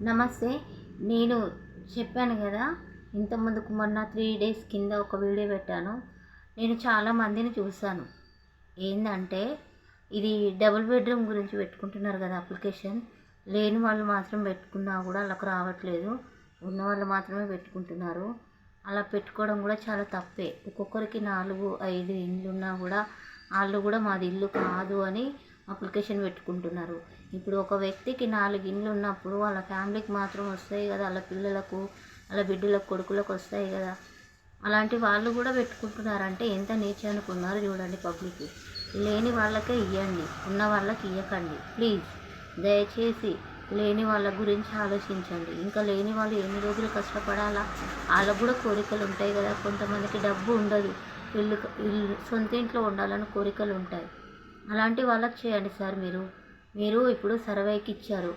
నమస్తే. నేను చెప్పాను కదా, ఇంతకుముందుకు మొన్న 3 డేస్ కింద ఒక వీడియో పెట్టాను. నేను చాలా మందిని చూశాను. ఏందంటే ఇది డబుల్ బెడ్రూమ్ గురించి పెట్టుకుంటున్నారు కదా అప్లికేషన్. లేని వాళ్ళు మాత్రం పెట్టుకున్నా కూడా వాళ్ళకు రావట్లేదు. ఉన్నవాళ్ళు మాత్రమే పెట్టుకుంటున్నారు. అలా పెట్టుకోవడం కూడా చాలా తప్పే. ఒక్కొక్కరికి 4, 5 ఇండ్లు ఉన్నా కూడా వాళ్ళు కూడా మాది ఇల్లు కాదు అని అప్లికేషన్ పెట్టుకుంటున్నారు. ఇప్పుడు ఒక వ్యక్తికి 4 ఇండ్లు ఉన్నప్పుడు వాళ్ళ ఫ్యామిలీకి మాత్రం వస్తాయి కదా, వాళ్ళ పిల్లలకు, వాళ్ళ బిడ్డలకు, కొడుకులకు వస్తాయి కదా. అలాంటి వాళ్ళు కూడా పెట్టుకుంటున్నారంటే ఎంత నీచ అనుకున్నారు చూడండి పబ్లిక్. లేని వాళ్ళకే ఇవ్వండి, ఉన్న వాళ్ళకి ఇవ్వకండి ప్లీజ్. దయచేసి లేని వాళ్ళ గురించి ఆలోచించండి. ఇంకా లేని వాళ్ళు ఎన్ని రోజులు కష్టపడాలా? వాళ్ళకు కూడా కోరికలు ఉంటాయి కదా. కొంతమందికి డబ్బు ఉండదు, ఇల్లు సొంత ఇంట్లో ఉండాలని కోరికలు ఉంటాయి. అలాంటి వాళ్ళకి చేయండి సార్. మీరు ఇప్పుడు సర్వేకి ఇచ్చారు,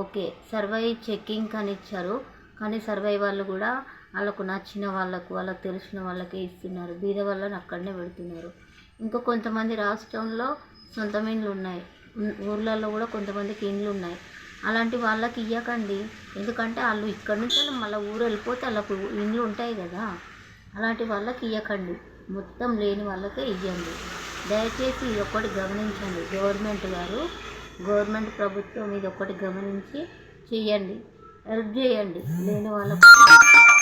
ఓకే, సర్వే చెక్కింగ్ అని ఇచ్చారు. కానీ సర్వే వాళ్ళు కూడా వాళ్ళకు నచ్చిన వాళ్ళకు, వాళ్ళకు తెలిసిన వాళ్ళకే ఇస్తున్నారు. బీద వాళ్ళని అక్కడనే పెడుతున్నారు. ఇంకా కొంతమంది రాష్ట్రంలో సొంత ఇండ్లు ఉన్నాయి, ఊర్లలో కూడా కొంతమందికి ఇండ్లు ఉన్నాయి. అలాంటి వాళ్ళకి ఇవ్వకండి. ఎందుకంటే వాళ్ళు ఇక్కడ నుంచి మళ్ళీ ఊరు వెళ్ళిపోతే వాళ్ళకు ఇండ్లు ఉంటాయి కదా. అలాంటి వాళ్ళకి ఇవ్వకండి, మొత్తం లేని వాళ్ళకే ఇవ్వండి. దయచేసి ఇది ఒక్కటి గమనించండి. గవర్నమెంట్ ప్రభుత్వం ఇది ఒక్కటి గమనించి చెయ్యండి, హెల్ప్ చేయండి. లేని వాళ్ళకు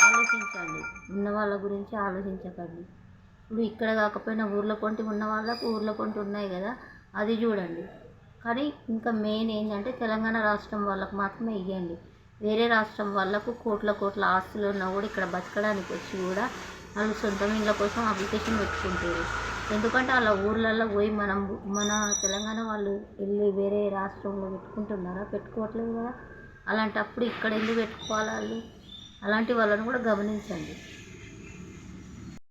ఆలోచించండి, ఉన్న వాళ్ళ గురించి ఆలోచించకండి. ఇప్పుడు ఇక్కడ కాకపోయినా ఊర్ల పొంటి ఉన్న వాళ్ళకు ఊర్ల పొంటి ఉన్నాయి కదా, అది చూడండి. కానీ ఇంకా మెయిన్ ఏంటంటే తెలంగాణ రాష్ట్రం వాళ్ళకు మాత్రమే ఇవ్వండి. వేరే రాష్ట్రం వాళ్ళకు కోట్ల ఆస్తులు ఉన్నా కూడా ఇక్కడ బతకడానికి వచ్చి కూడా వాళ్ళు సొంత ఇండ్ల కోసం అప్లికేషన్ పెట్టుకుంటారు. ఎందుకంటే వాళ్ళ ఊర్లలో పోయి మన తెలంగాణ వాళ్ళు వెళ్ళి వేరే రాష్ట్రంలో పెట్టుకుంటున్నారా? పెట్టుకోవట్లేదు కదా. అలాంటప్పుడు ఇక్కడ ఎందుకు పెట్టుకోవాలి వాళ్ళు? అలాంటి వాళ్ళని కూడా గమనించండి.